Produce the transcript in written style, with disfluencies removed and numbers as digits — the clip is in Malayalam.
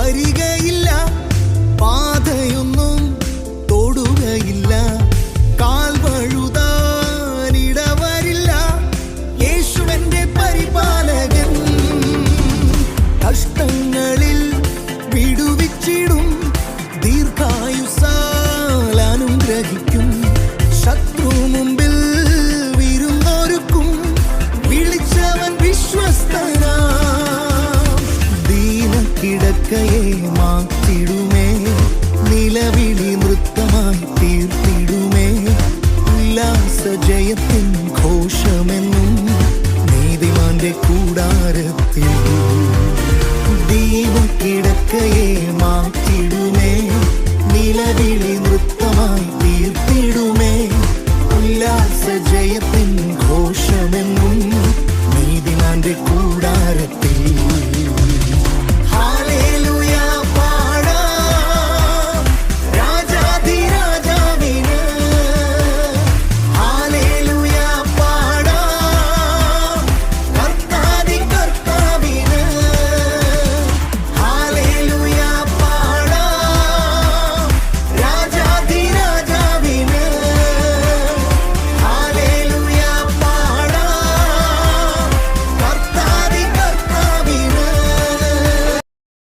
വരികയില്ല, പാതയൊന്നും തൊടുകയില്ല, കാൽ വഴുതാനിടവരില്ല. യേശുവെന്റെ പരിപാലകൻ കഷ്ടങ്ങളിൽ വിടുവിച്ചിടും, ദീർഘായുസ്സാൽ അനുഗ്രഹിക്കും. ശത്രു മുമ്പിൽ വിരുന്നൊരുക്കും, വിളിച്ചവൻ വിശ്വസ്തനാ. ദീനക്കിടക്കയെ മാറ്റിടുമേ, നിലവിളി നൃത്തമായി തീർത്തിടുമേ. ഉല്ലാസ ജയത്തിൻ ഘോഷമെന്നും നീതിമാന്റെ കൂടാരത്തിൽ. ദീനക്കിടക്കയെ മാറ്റിടുമേ, നിലവിളി